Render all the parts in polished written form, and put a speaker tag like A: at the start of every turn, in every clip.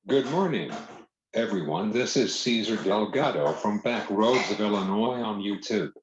A: Good morning, everyone. This is Cesar Delgado from Back Roads of Illinois on YouTube.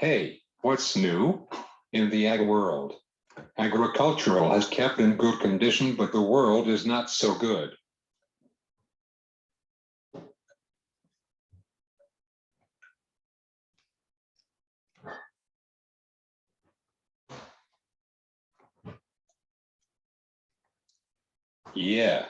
A: Hey, what's new in the ag world? Agricultural has kept in good condition, but the world is not so good. Yeah.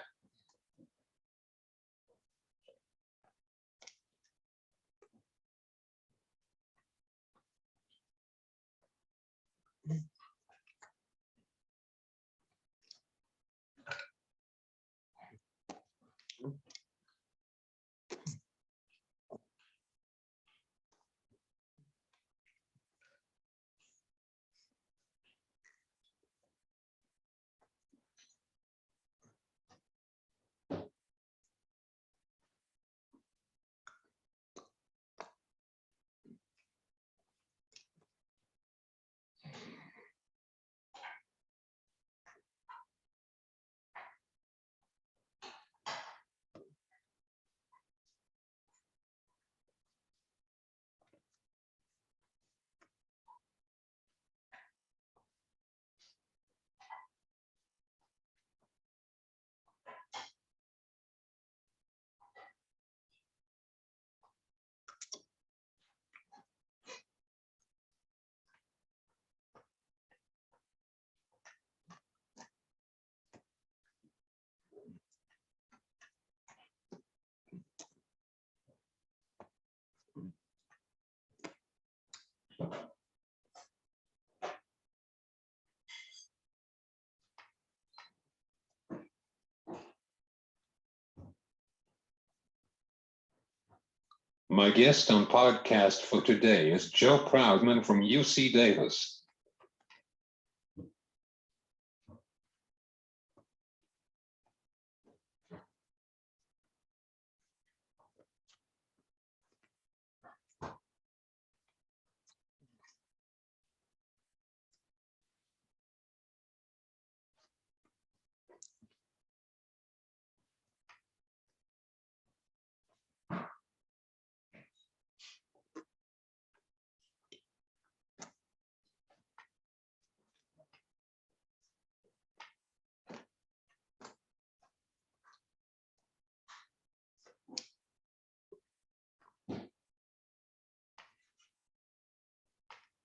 A: My guest on podcast for today is Joe Proudman from UC Davis.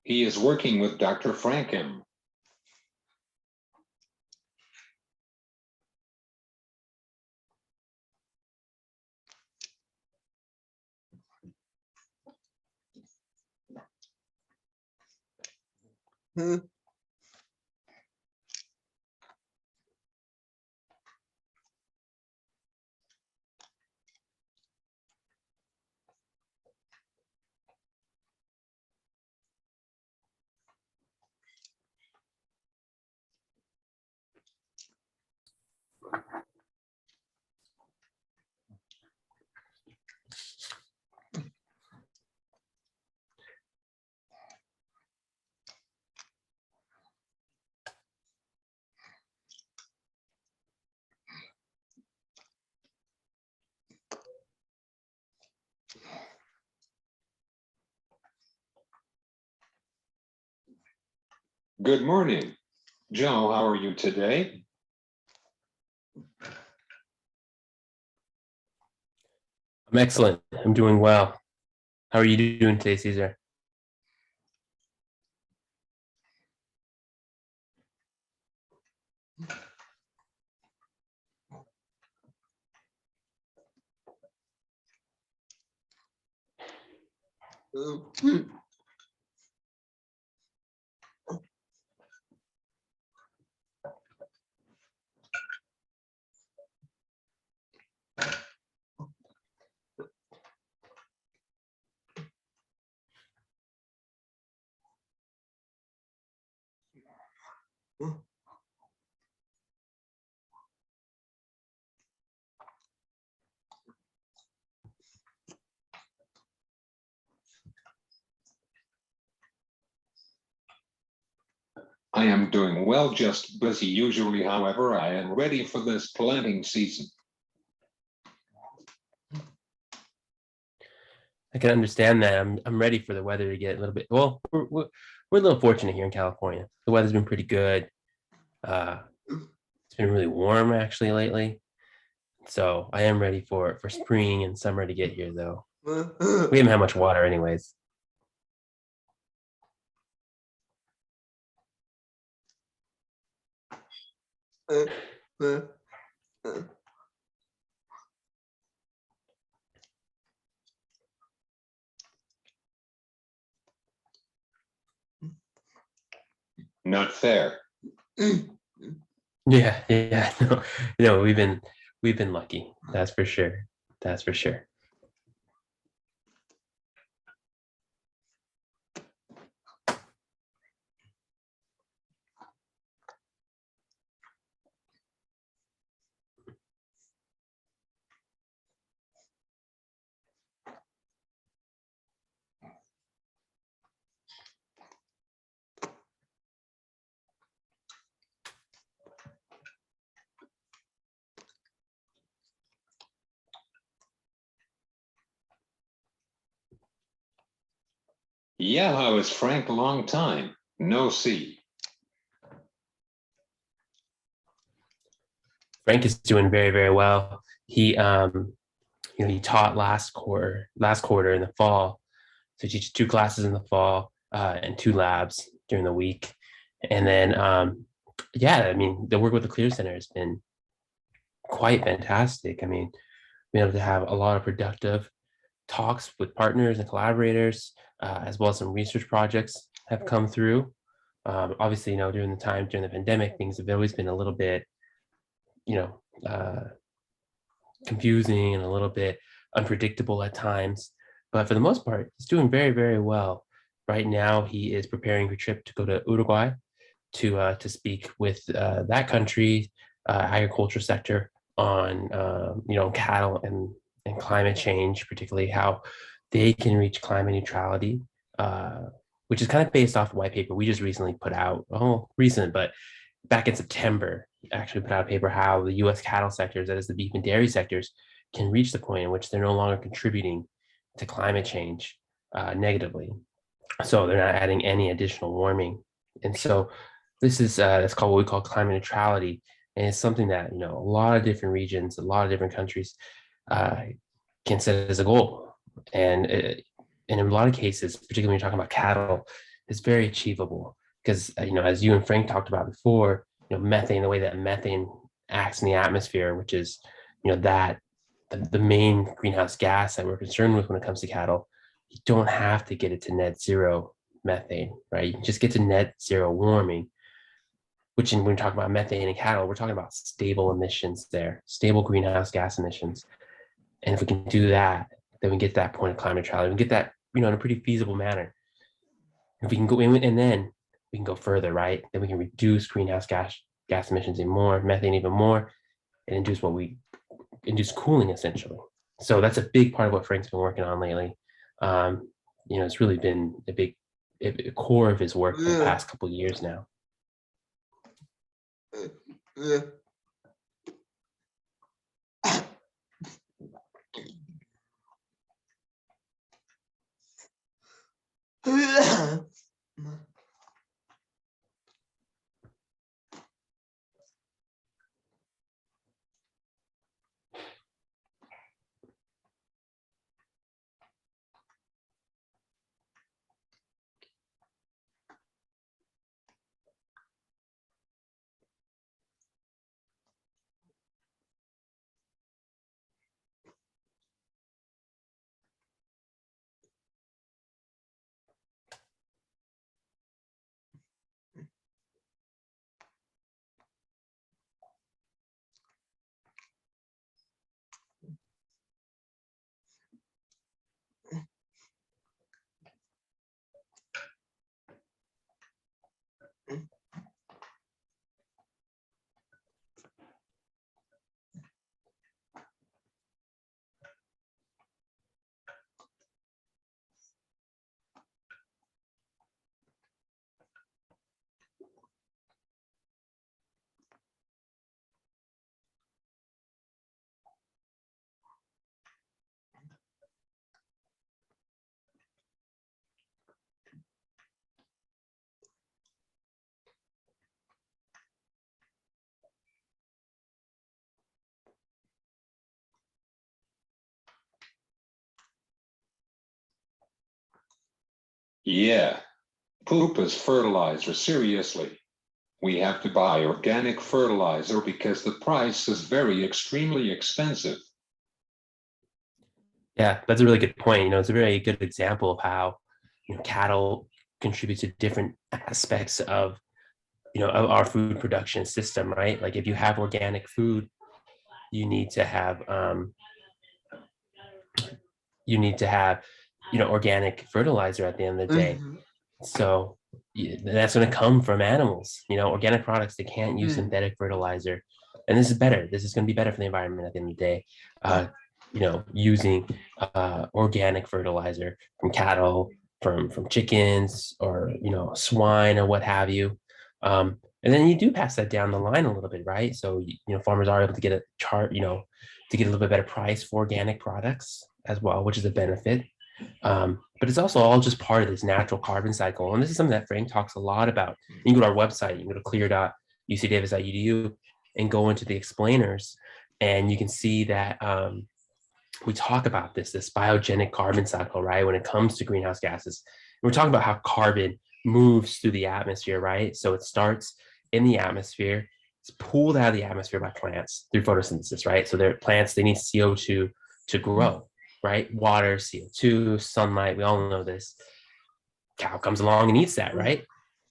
A: He is working with Dr. Franken. Good morning. Joe, how are you today?
B: I'm excellent. I'm doing well. How are you doing today, Caesar?
A: I am doing well, just busy usually. However, I am ready for this planting season.
B: I can understand that. I'm ready for the weather to get a little bit. Well, we're a little fortunate here in California. The weather's been pretty good. Uh, it's been really warm actually lately. So I am ready for spring and summer to get here, though. We haven't had much water, anyways.
A: Not fair.
B: Yeah, yeah. No, no, we've been lucky. That's for sure. That's for sure.
A: Yeah, how is Frank? A long time. No see.
B: Frank is doing very, very well. He taught last quarter in the fall. So he teaches two classes in the fall and two labs during the week. And then, yeah, I mean, the work with the Clear Center has been quite fantastic. I mean, being able to have a lot of productive talks with partners and collaborators, as well as some research projects have come through. Obviously, during the pandemic, things have always been a little bit, you know, confusing and a little bit unpredictable at times. But for the most part, he's doing very, very well. Right now, he is preparing for a trip to go to Uruguay to speak with that country agriculture sector on cattle and climate change, particularly how they can reach climate neutrality, which is kind of based off a white paper we just recently put out. Oh, recent, but back in September, actually put out a paper how the U.S. cattle sectors, that is the beef and dairy sectors, can reach the point in which they're no longer contributing to climate change negatively. So they're not adding any additional warming. And so this is that's called what we call climate neutrality, and it's something that a lot of different regions, a lot of different countries uh, can set as a goal. And in a lot of cases, particularly when you're talking about cattle, it's very achievable because as you and Frank talked about before, methane, the way that methane acts in the atmosphere, which is that the main greenhouse gas that we're concerned with when it comes to cattle, you don't have to get it to net zero methane, right? You can just get to net zero warming, which when we're talking about methane and cattle, we're talking about stable emissions there, stable greenhouse gas emissions. And if we can do that, then we get that point of climate neutrality. We get that, in a pretty feasible manner. If we can go in, and then we can go further, right? Then we can reduce greenhouse gas emissions even more, methane even more, and induce cooling essentially. So that's a big part of what Frank's been working on lately. It's really been a core of his work for the past couple of years now.
A: Yeah, poop is fertilizer, seriously. We have to buy organic fertilizer because the price is very extremely expensive.
B: Yeah, that's a really good point. It's a very good example of how cattle contribute to different aspects of our food production system, right? Like if you have organic food, you need to have you need to have organic fertilizer at the end of the day. So that's going to come from animals. Organic products, they can't use synthetic fertilizer, and this is better. This is going to be better for the environment at the end of the day. Using organic fertilizer from cattle, from chickens, or swine, or what have you. And then you do pass that down the line a little bit, right? So farmers are able to get a chart, to get a little bit better price for organic products as well, which is a benefit. But it's also all just part of this natural carbon cycle. And this is something that Frank talks a lot about. You can go to our website, you can go to clear.ucdavis.edu and go into the explainers, and you can see that we talk about this biogenic carbon cycle, right? When it comes to greenhouse gases, and we're talking about how carbon moves through the atmosphere, right? So it starts in the atmosphere, it's pulled out of the atmosphere by plants through photosynthesis, right? So plants, they need CO2 to grow, right? Water, CO2, sunlight, we all know this. Cow comes along and eats that, right?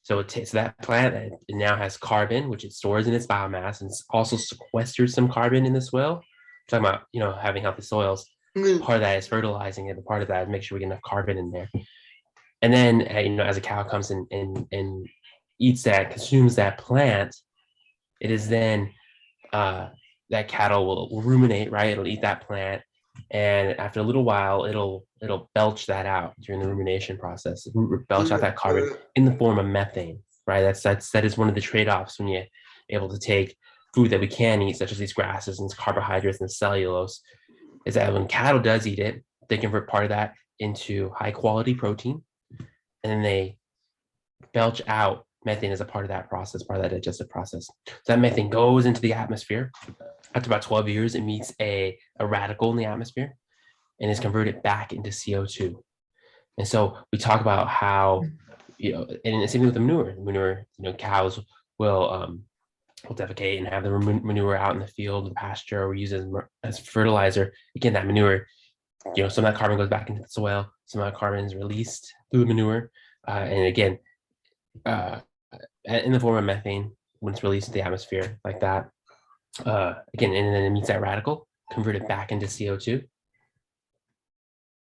B: So so that plant, it now has carbon, which it stores in its biomass, and also sequesters some carbon in the soil. We're talking about having healthy soils. Part of that is fertilizing it, but part of that is make sure we get enough carbon in there. And then as a cow comes and eats that, consumes that plant, it is then that cattle will ruminate, right? It'll eat that plant, and after a little while, it'll belch that out during the rumination process, belch out that carbon in the form of methane, right? That is one of the trade-offs when you're able to take food that we can eat, such as these grasses and carbohydrates and cellulose, is that when cattle does eat it, they convert part of that into high quality protein, and then they belch out methane as a part of that process, part of that digestive process. So that methane goes into the atmosphere. After about 12 years, it meets a radical in the atmosphere and is converted back into CO2. And so we talk about how, and the same thing with the manure. Cows will defecate and have the manure out in the field, the pasture, or use it as fertilizer. Again, that manure, some of that carbon goes back into the soil, some of that carbon is released through the manure. And again, in the form of methane when it's released into the atmosphere like that. Again, and then it meets that radical, converted back into CO2.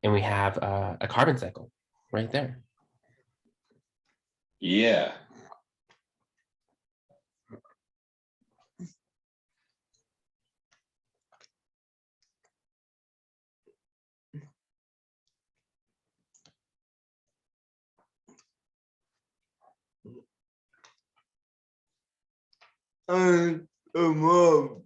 B: And we have a carbon cycle right there.
A: Yeah.
C: Mom.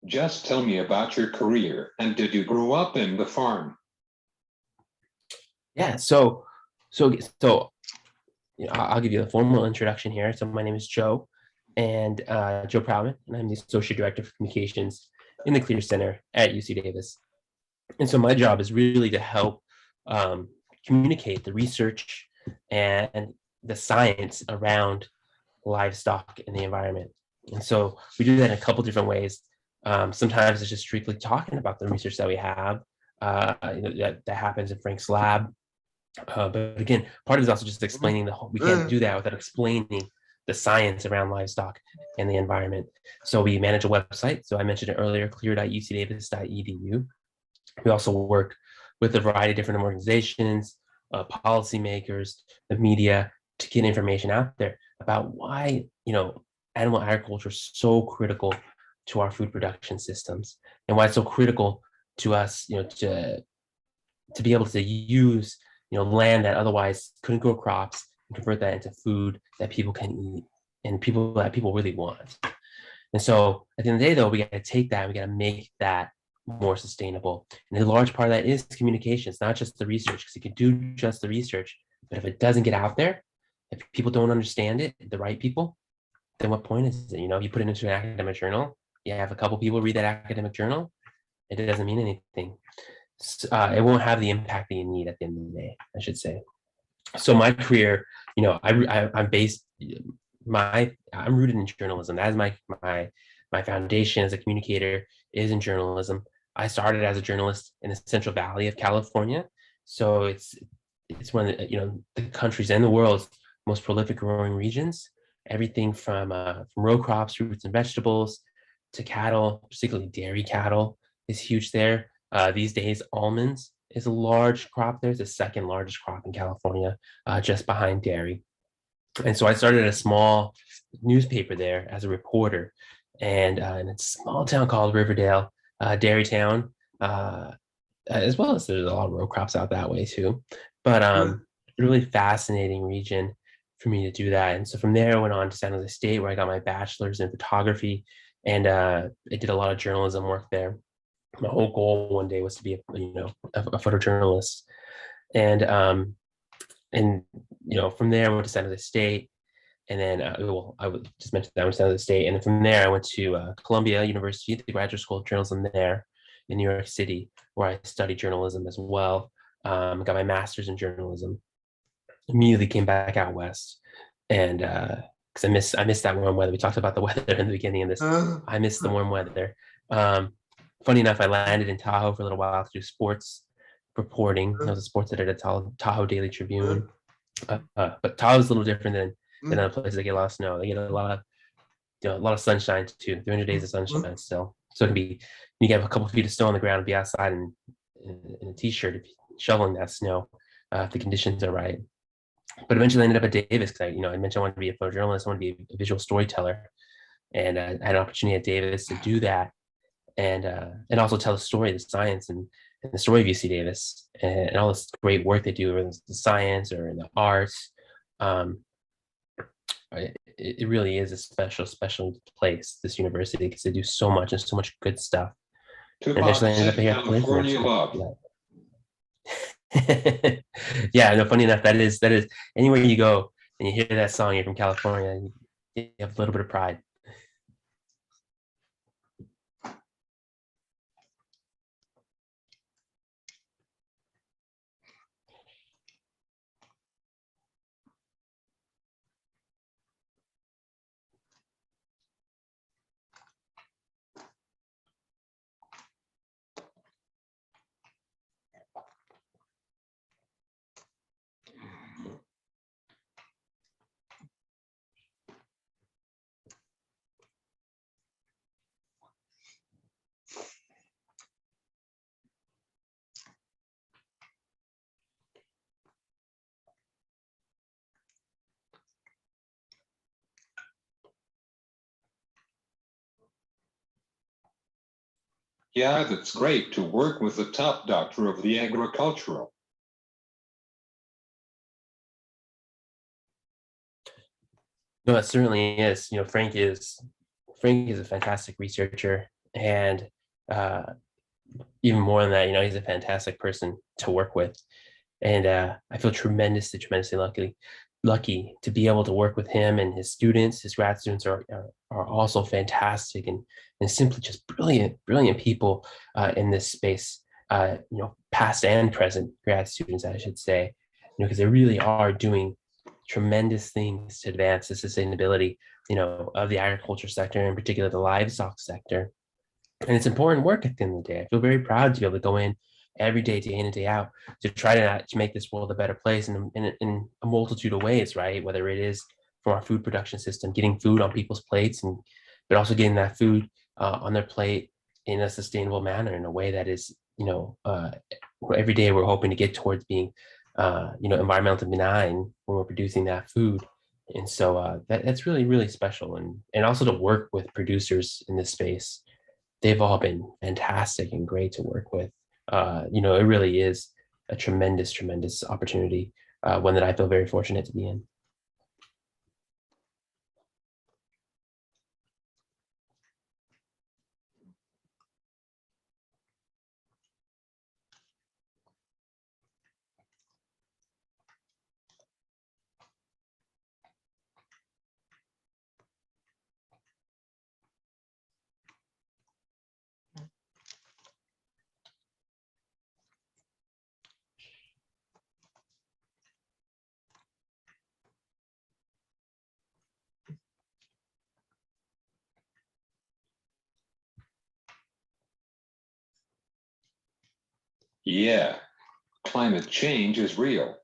A: Just tell me about your career, and did you grow up in the farm?
B: Yeah. So I'll give you a formal introduction here. So my name is Joe, and Joe Proudman, and I'm the Associate Director for Communications in the Clear Center at UC Davis. And so my job is really to help communicate the research and the science around livestock in the environment. And so we do that in a couple different ways. Sometimes it's just strictly talking about the research that we have that happens in Frank's lab. But again, part of it is also just explaining we can't do that without explaining the science around livestock and the environment. So we manage a website. So I mentioned it earlier, clear.ucdavis.edu. We also work with a variety of different organizations, policymakers, the media, to get information out there about why animal agriculture is so critical to our food production systems, and why it's so critical to us, to be able to use land that otherwise couldn't grow crops and convert that into food that people can eat. and people that people really want. And so at the end of the day, though, we got to take that and we got to make that more sustainable. And a large part of that is communication. It's not just the research, because you can do just the research, but if it doesn't get out there, if people don't understand it, the right people, then what point is it? You know, if you put it into an academic journal, you have a couple people read that academic journal, it doesn't mean anything. It won't have the impact that you need at the end of the day, I should say. So my career, you know, I'm based, I'm rooted in journalism. That is my foundation as a communicator is in journalism. I started as a journalist in the Central Valley of California, so it's one of the, you know, the country's and the world's most prolific growing regions. Everything from row crops, fruits and vegetables, to cattle, particularly dairy cattle, is huge there. These days, almonds is a large crop there. It's the second largest crop in California, just behind dairy. And so I started a small newspaper there as a reporter, and in a small town called Riverdale, dairy town, as well as there's a lot of row crops out that way too. But really fascinating region for me to do that. And so from there, I went on to San Jose State, where I got my bachelor's in photography, and I did a lot of journalism work there. My whole goal one day was to be a photojournalist, and from there I went to San Jose State, and then I would just mention that I went to San Jose State, and then from there I went to Columbia University, the graduate school of journalism there in New York City, where I studied journalism as well. Got my master's in journalism. Immediately came back out west, and because I missed that warm weather. We talked about the weather in the beginning of this. I missed the warm weather. Funny enough, I landed in Tahoe for a little while to do sports reporting. I was a sports editor at Tahoe Daily Tribune. But Tahoe's a little different than other places that get a lot of snow. They get a lot of sunshine too. 300 days of sunshine still. So it can be, you can have a couple feet of snow on the ground and be outside in a t-shirt shoveling that snow if the conditions are right. But eventually I ended up at Davis because I mentioned I wanted to be a photojournalist. I wanted to be a visual storyteller, and I had an opportunity at Davis to do that, and also tell the story of the science and the story of UC Davis and all this great work they do, whether it's the science or in the arts. It really is a special place, this university, because they do so much and so much good stuff.
A: Too
B: And eventually I ended up here.
A: California love.
B: Yeah, no, funny enough, that is anywhere you go and you hear that song, you're from California, you have a little bit of pride.
A: Yeah, that's great to work with the top doctor of the agricultural.
B: No, it certainly is. Frank is a fantastic researcher, and even more than that, he's a fantastic person to work with. And I feel tremendously lucky to be able to work with him, and his students. His grad students are also fantastic and simply just brilliant people in this space. Past and present grad students, I should say, because they really are doing tremendous things to advance the sustainability, of the agriculture sector, in particular the livestock sector. And it's important work at the end of the day. I feel very proud to be able to go in every day in and day out, to try to make this world a better place in a multitude of ways, right? Whether it is from our food production system, getting food on people's plates, but also getting that food on their plate in a sustainable manner, in a way that is, every day we're hoping to get towards being, environmentally benign when we're producing that food. And so that's really special. And also to work with producers in this space, they've all been fantastic and great to work with. It really is a tremendous opportunity, one that I feel very fortunate to be in.
A: Yeah, climate change is real.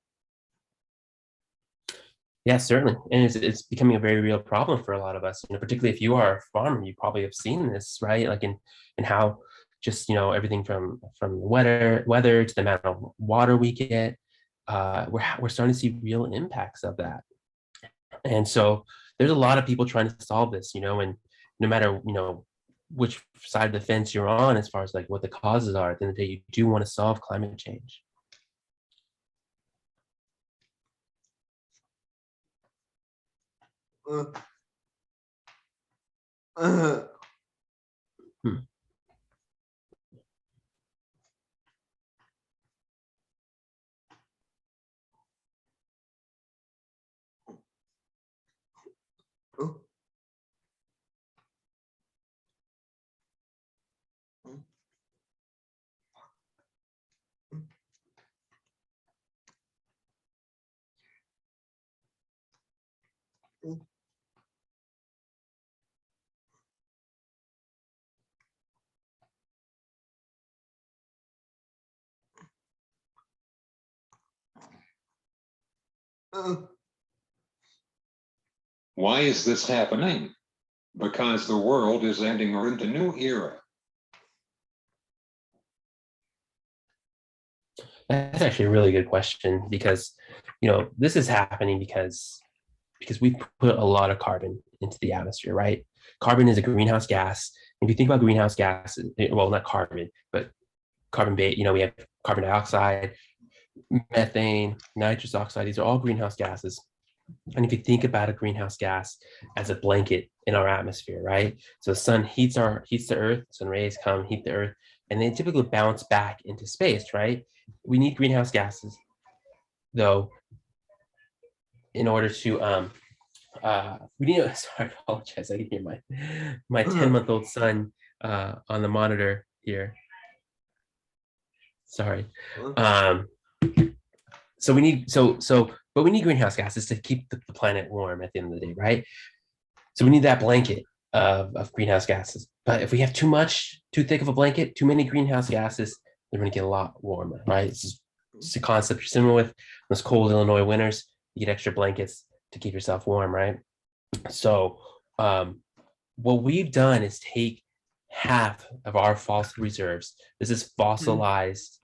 B: Yeah, certainly. And it's becoming a very real problem for a lot of us, particularly if you are a farmer, you probably have seen this, right? Like in how just, everything from weather to the amount of water we get, we're starting to see real impacts of that. And so there's a lot of people trying to solve this, and no matter, which side of the fence you're on, as far as like what the causes are, at the end of the day, you do want to solve climate change.
C: Uh, uh,
B: Hmm.
C: uh, uh,
A: Why is this happening? Because the world is ending or into new era.
B: That's actually a really good question because, this is happening because we put a lot of carbon into the atmosphere, right? Carbon is a greenhouse gas. If you think about greenhouse gases, well, not carbon, but carbon base, we have carbon dioxide, methane, nitrous oxide. These are all greenhouse gases. And if you think about a greenhouse gas as a blanket in our atmosphere, right? So the sun heats the earth, sun rays come, heat the earth, and they typically bounce back into space, right? We need greenhouse gases, though, in order to we need sorry, I apologize. I can hear my 10-month-old son on the monitor here. Sorry. Um, so we need but we need greenhouse gases to keep the planet warm at the end of the day, right? So we need that blanket of greenhouse gases. But if we have too thick of a blanket, too many greenhouse gases, they're going to get a lot warmer, right? It's a concept you're similar with those cold Illinois winters. You get extra blankets to keep yourself warm, right? So what we've done is take half of our fossil reserves. This is fossilized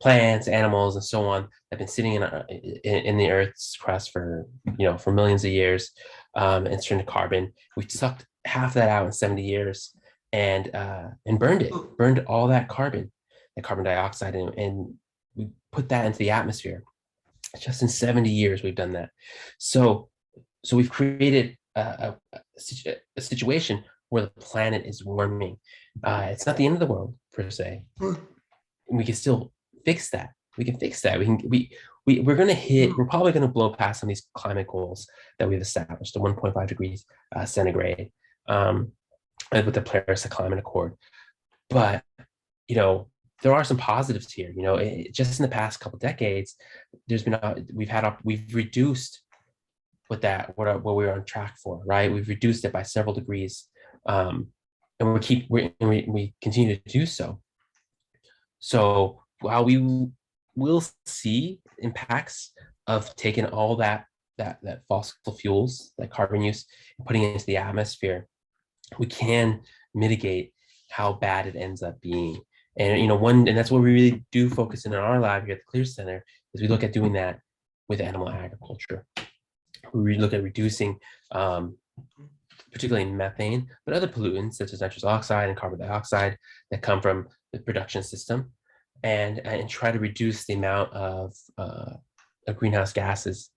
B: plants, animals, and so on that have been sitting in the Earth's crust for millions of years, and turned to carbon. We sucked half that out in 70 years and burned all that carbon dioxide, and we put that into the atmosphere. Just in 70 years, we've done that. So we've created a situation where the planet is warming. It's not the end of the world per se. We can still fix that. We can fix that. We're going to hit. We're probably going to blow past some of these climate goals that we've established, the 1.5 degrees centigrade, with the Paris Climate Accord. But there are some positives here. Just in the past couple of decades, we've reduced what we were on track for, right? We've reduced it by several degrees, and we continue to do so. So while we will see impacts of taking all that fossil fuels, that carbon use, and putting it into the atmosphere, we can mitigate how bad it ends up being. And and that's what we really do focus in our lab here at the Clear Center, is we look at doing that with animal agriculture. We look at reducing, particularly methane, but other pollutants such as nitrous oxide and carbon dioxide that come from the production system, and try to reduce the amount of greenhouse gases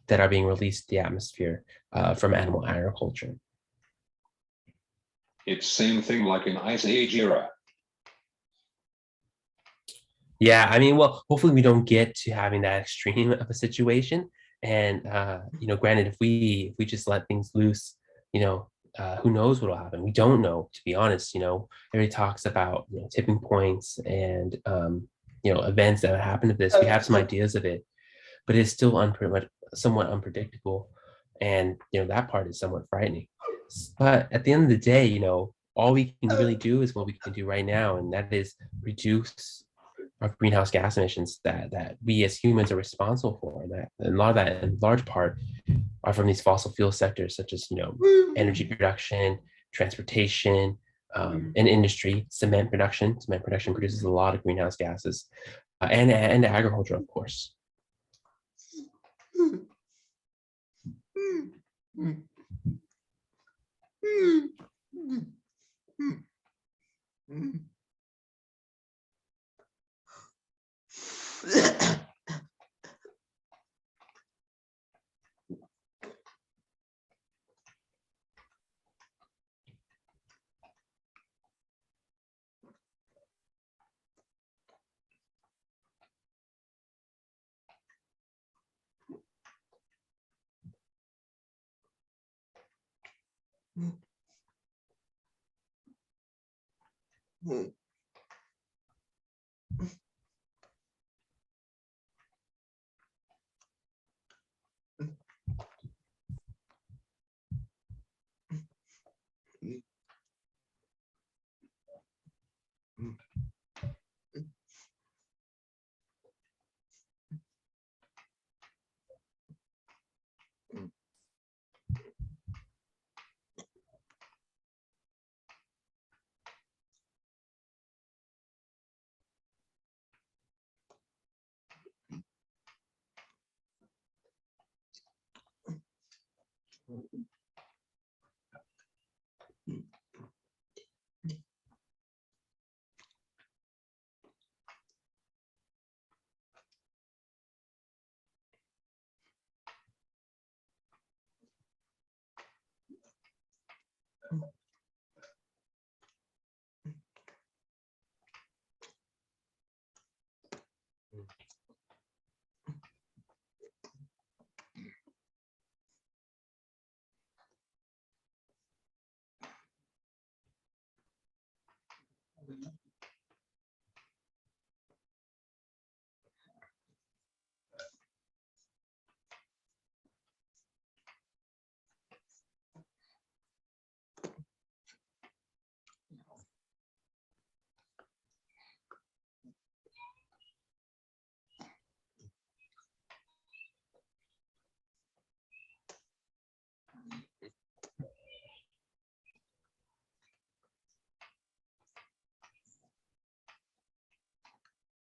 B: that are being released to the atmosphere from animal agriculture.
A: It's same thing like in Ice Age era.
B: Yeah, I mean, well, hopefully we don't get to having that extreme of a situation. And granted, if we just let things loose, who knows what will happen? We don't know, to be honest. Everybody talks about tipping points and events that happen to this. We have some ideas of it, but it's still somewhat unpredictable, and that part is somewhat frightening. But at the end of the day, all we can really do is what we can do right now, and that is reduce greenhouse gas emissions that we as humans are responsible for. And a lot of that, in large part, are from these fossil fuel sectors, such as energy production, transportation, and industry. Cement production. Cement production produces a lot of greenhouse gases, and agriculture, of course.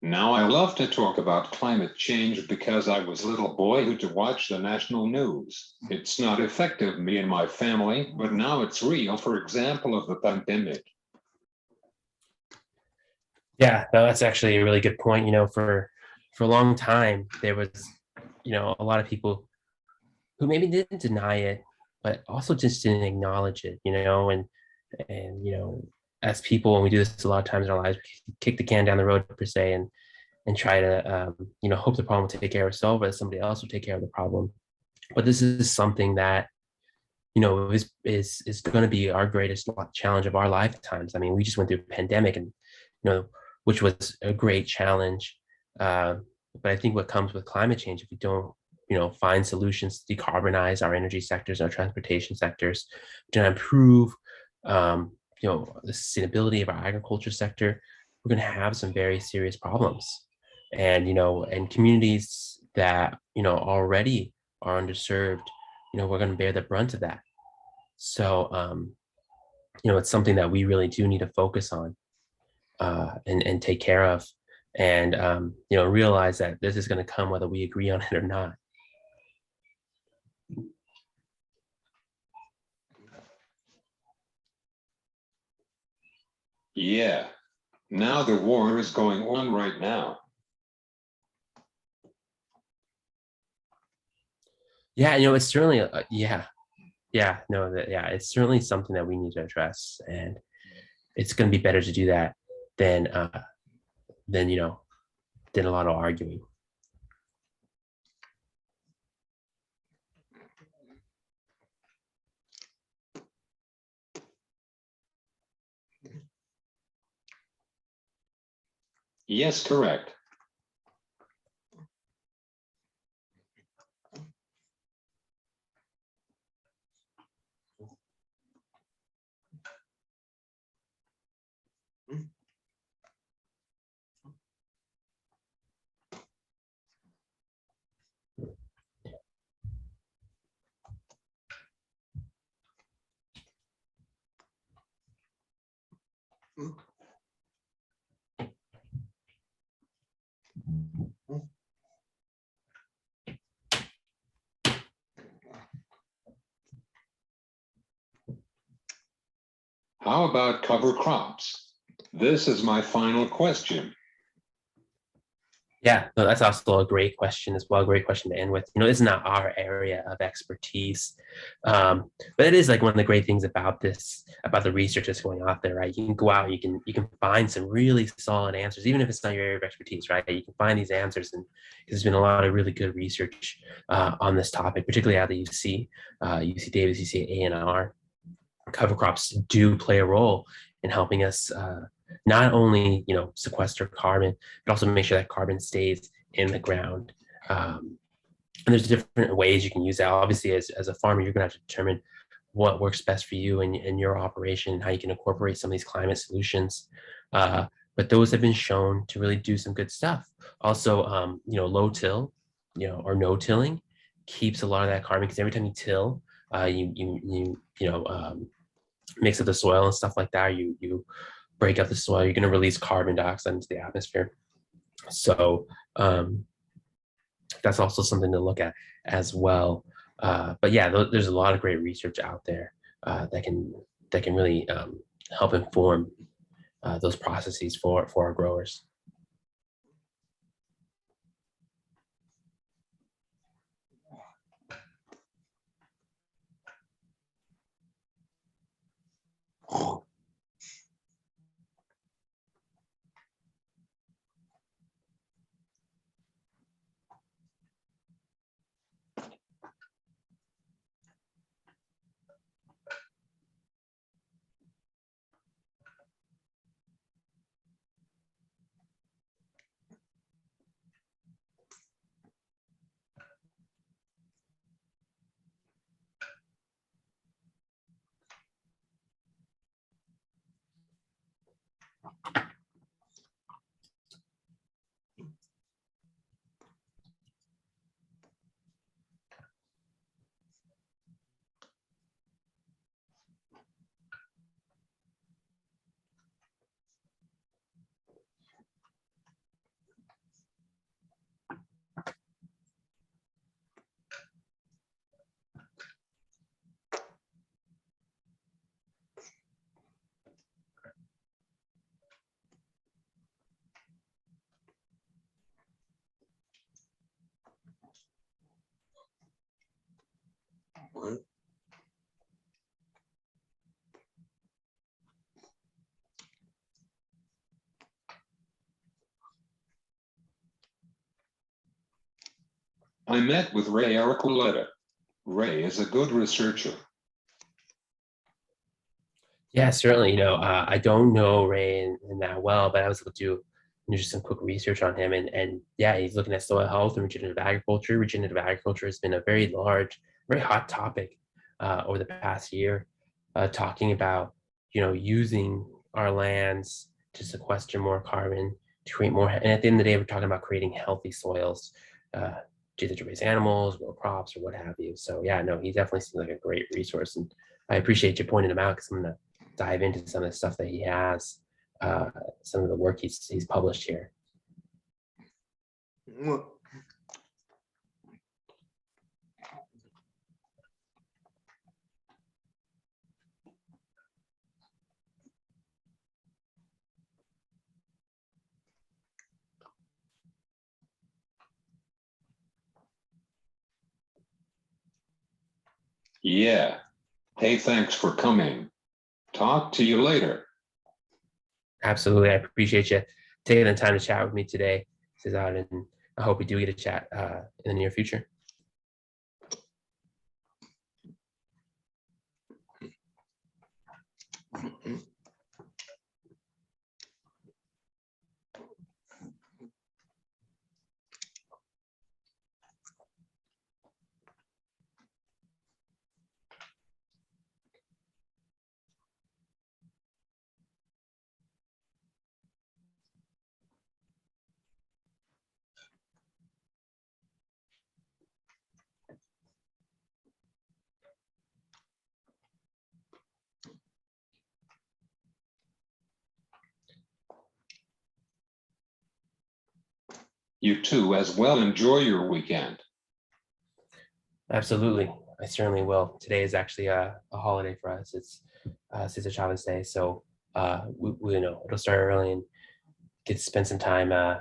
A: Now, I love to talk about climate change because I was a little boy who to watch the national news. It's not affected me and my family, but now it's real. For example, of the pandemic.
B: Yeah, no, that's actually a really good point. For a long time, there was, a lot of people who maybe didn't deny it, but also just didn't acknowledge it, and as people, when we do this a lot of times in our lives, we kick the can down the road per se, and try to, hope the problem will take care of itself, or that somebody else will take care of the problem. But this is something that, is going to be our greatest challenge of our lifetimes. I mean, we just went through a pandemic, and which was a great challenge. But I think what comes with climate change, if we don't, find solutions to decarbonize our energy sectors, our transportation sectors, to improve, the sustainability of our agriculture sector, we're going to have some very serious problems. And communities that already are underserved, we're going to bear the brunt of that. So, it's something that we really do need to focus on, and take care of, and realize that this is going to come whether we agree on it or not.
A: Yeah, now the war is going on right now.
B: Yeah, it's certainly, it's certainly something that we need to address, and it's going to be better to do that than than than a lot of arguing.
A: Yes, correct. How about cover crops? This is my final question.
B: Yeah, no, that's also a great question as well. Great question to end with. This is not our area of expertise, but it is like one of the great things about this, about the research that's going on there, right? You can go out, you can find some really solid answers, even if it's not your area of expertise, right? You can find these answers, and there's been a lot of really good research on this topic, particularly out of the UC Davis, UC A&R. Cover crops do play a role in helping us not only sequester carbon, but also make sure that carbon stays in the ground. And there's different ways you can use that. Obviously, as a farmer, you're going to have to determine what works best for you and your operation, and how you can incorporate some of these climate solutions. But those have been shown to really do some good stuff. Also, low till, or no tilling keeps a lot of that carbon, because every time you till, you mix up the soil and stuff like that. You break up the soil, you're going to release carbon dioxide into the atmosphere. So that's also something to look at as well. But yeah, there's a lot of great research out there that can really help inform those processes for our growers.
C: What?
A: I met with Ray Arculeta. Ray is a good researcher.
B: Yeah, certainly. I don't know Ray in that well, but I was able to do just some quick research on him, and yeah, he's looking at soil health and regenerative agriculture. Regenerative agriculture has been a very large, very hot topic over the past year, talking about using our lands to sequester more carbon, to create more. And at the end of the day, we're talking about creating healthy soils, either to raise animals, grow crops, or what have you. So yeah, no, he definitely seems like a great resource, and I appreciate you pointing him out, because I'm gonna dive into some of the stuff that he has, some of the work he's published here.
C: What?
A: Yeah. Hey, thanks for coming. Talk to you later.
B: Absolutely, I appreciate you taking the time to chat with me today, Cesar, and I hope we do get a chat in the near future.
A: You too, as well. Enjoy your weekend.
B: Absolutely, I certainly will. Today is actually a holiday for us. It's Cesar Chavez Day. So it'll start early and get to spend some time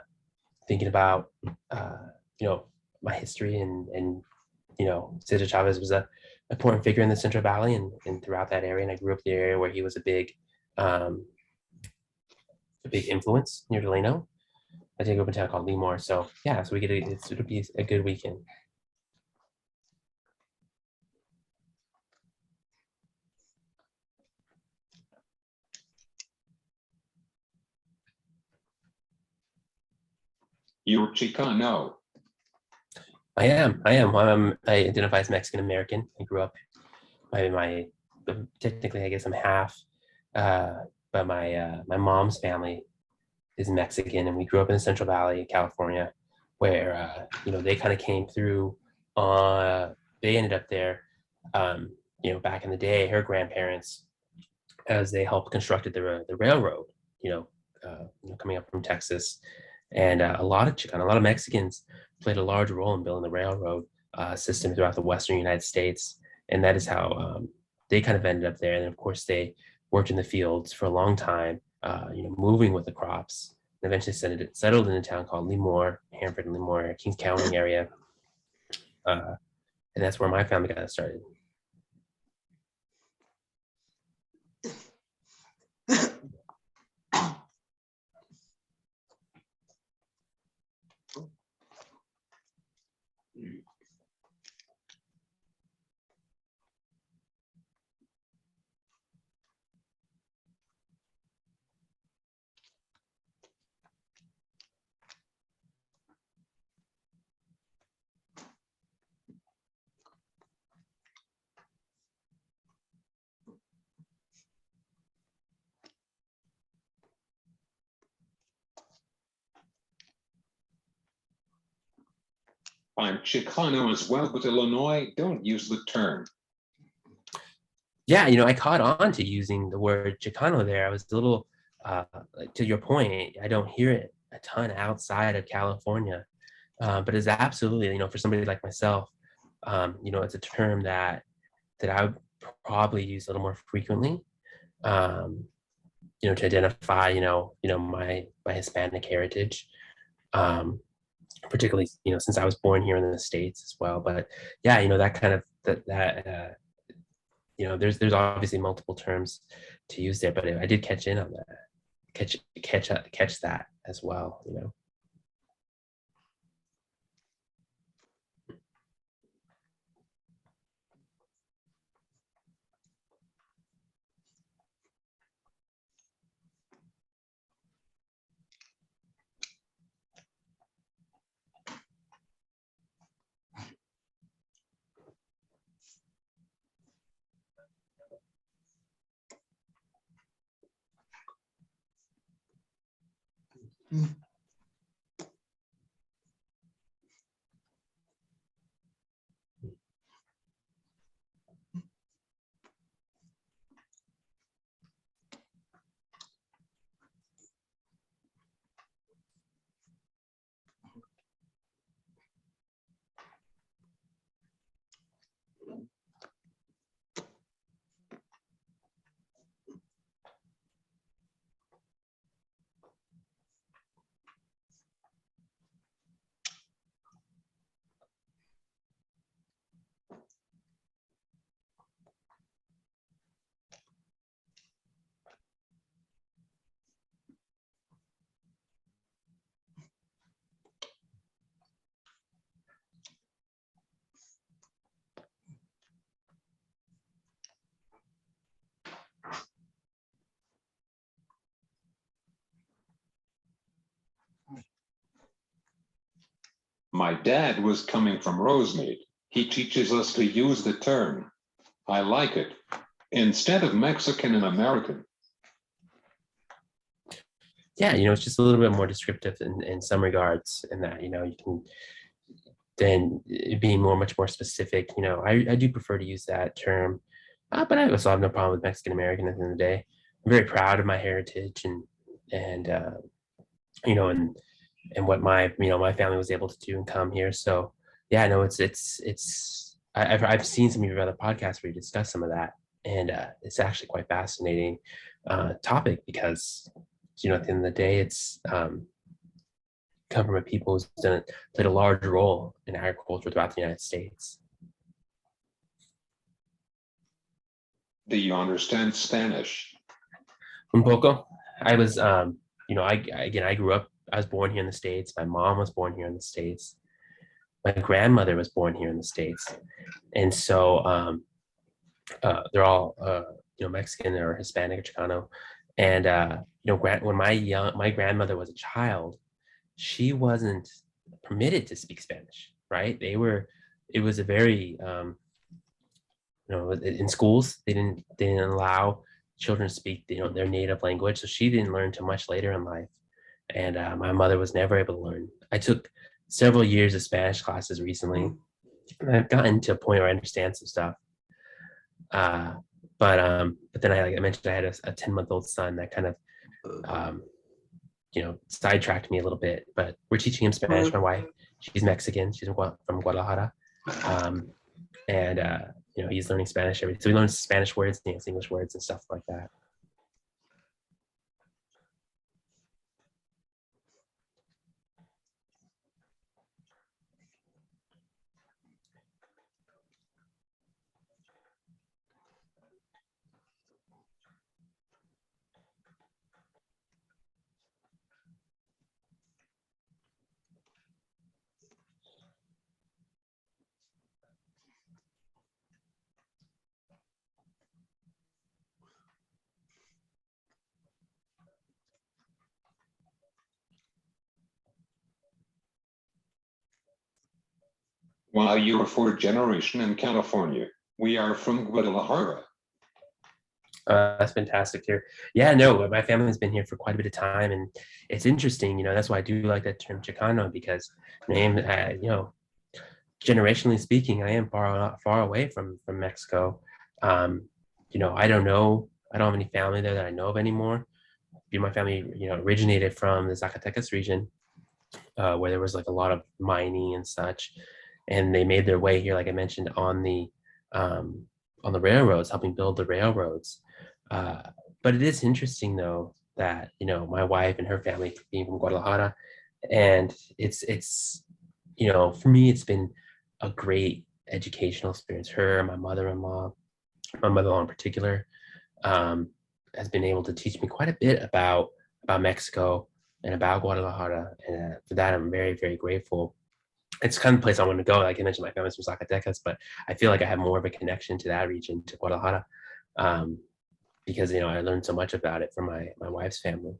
B: thinking about my history and Cesar Chavez was a important figure in the Central Valley and throughout that area. And I grew up in the area where he was um, a big influence near Delano. I did go up in a town called Lemoore. So yeah, so it'll be a good weekend.
A: You're Chicano.
B: I am. I identify as Mexican American. I grew up. Technically, I guess I'm half, but my mom's family is Mexican, and we grew up in the Central Valley, California, where they kind of came through. They ended up there, back in the day. Her grandparents, as they helped constructed the railroad, coming up from Texas, and a lot of Mexicans played a large role in building the railroad system throughout the Western United States, and that is how they kind of ended up there. And of course, they worked in the fields for a long time, moving with the crops, and eventually settled in a town called Lemoore, Hanford and Lemoore, Kings County area, and that's where my family got started.
A: I'm Chicano as well, but Illinois don't use the term.
B: Yeah, I caught on to using the word Chicano there. I was a little, to your point, I don't hear it a ton outside of California, but it's absolutely, for somebody like myself, it's a term that I would probably use a little more frequently, to identify, my Hispanic heritage, particularly, since I was born here in the States as well. But yeah, that kind of there's obviously multiple terms to use there, but I did catch in on that, catch that as well.
A: My dad was coming from Rosemead. He teaches us to use the term. I like it. Instead of Mexican and American.
B: Yeah, it's just a little bit more descriptive in some regards, in that, you can then being much more specific. I do prefer to use that term, but I also have no problem with Mexican American at the end of the day. I'm very proud of my heritage and and what my family was able to do and come here. So, yeah, no, I've seen some of your other podcasts where you discuss some of that, And it's actually quite fascinating topic because, at the end of the day, it's come from a people who's played a large role in agriculture throughout the United States.
A: Do you understand Spanish?
B: Un poco. I was, I grew up, I was born here in the States. My mom was born here in the States. My grandmother was born here in the States. And so they're all, Mexican or Hispanic or Chicano. And, when my grandmother was a child, she wasn't permitted to speak Spanish, right? It was a very, in schools, they didn't allow children to speak, their native language. So she didn't learn too much later in life. And my mother was never able to learn. I took several years of Spanish classes recently, and I've gotten to a point where I understand some stuff. But then like I mentioned, I had a 10-month-old son that kind of sidetracked me a little bit. But we're teaching him Spanish. My wife, she's Mexican. She's from Guadalajara, and he's learning Spanish every. So he learns Spanish words, English words, and stuff like that.
A: Well, you're a fourth generation in California. We are from Guadalajara.
B: That's fantastic here. Yeah, no, my family's been here for quite a bit of time, and it's interesting. That's why I do like that term Chicano, because generationally speaking, I am far away from Mexico. I don't know. I don't have any family there that I know of anymore. My family, originated from the Zacatecas region, where there was like a lot of mining and such, and they made their way here, like I mentioned, on the railroads, helping build the railroads. But it is interesting though that my wife and her family being from Guadalajara, and it's for me it's been a great educational experience. Her, my mother-in-law in particular, has been able to teach me quite a bit about Mexico and about Guadalajara, and for that I'm very, very grateful. It's kind of the place I want to go. Like I mentioned, my family's from Zacatecas, but I feel like I have more of a connection to that region, to Guadalajara, because I learned so much about it from my wife's family.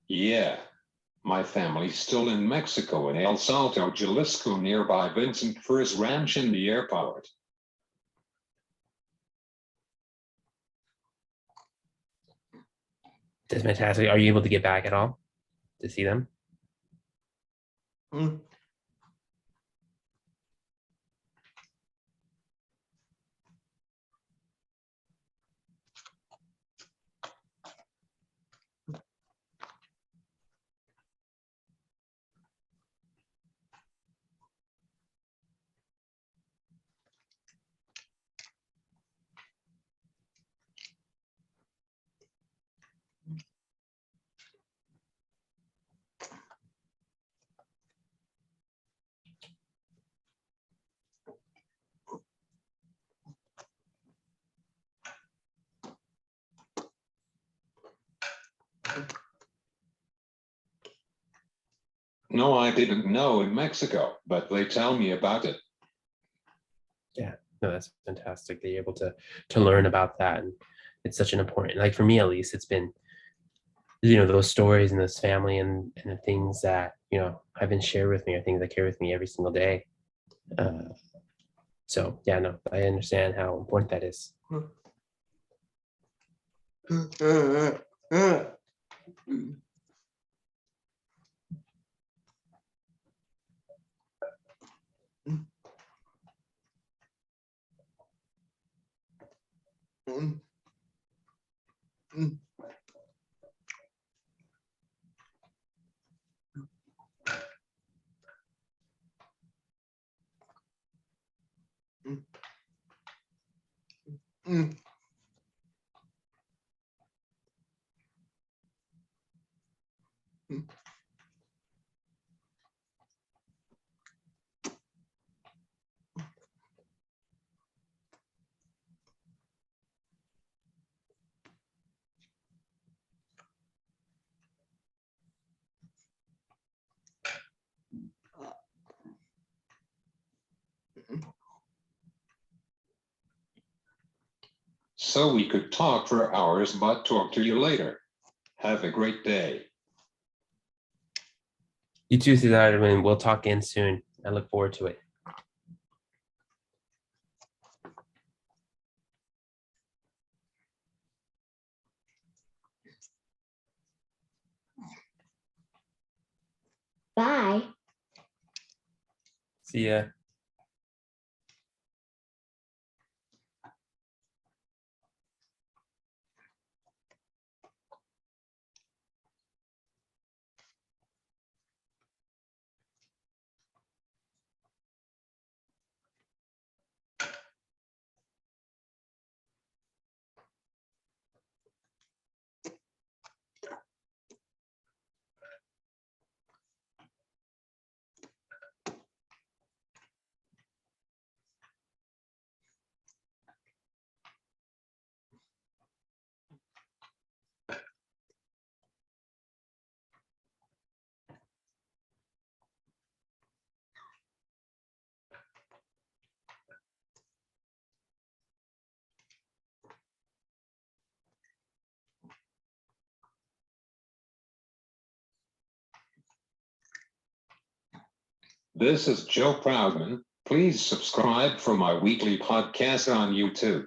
A: Yeah, My family's still in Mexico, in El Salto, Jalisco, nearby Vincent Fur's ranch in the airport.
B: That's fantastic. Are you able to get back at all to see them?
C: Mm.
A: No, I didn't know in Mexico, but they tell me about it.
B: Yeah, no, that's fantastic that you're able to learn about that. And it's such an important, like for me at least, it's been, those stories and this family and the things that, have been shared with me are things that carry with me every single day. So yeah, no, I understand how important that is.
A: So we could talk for hours, but talk to you later. Have a great day.
B: You too, Cesar, and we'll talk again soon. I look forward to it.
D: Bye.
B: See ya.
A: This is Joe Proudman. Please subscribe for my weekly podcast on YouTube.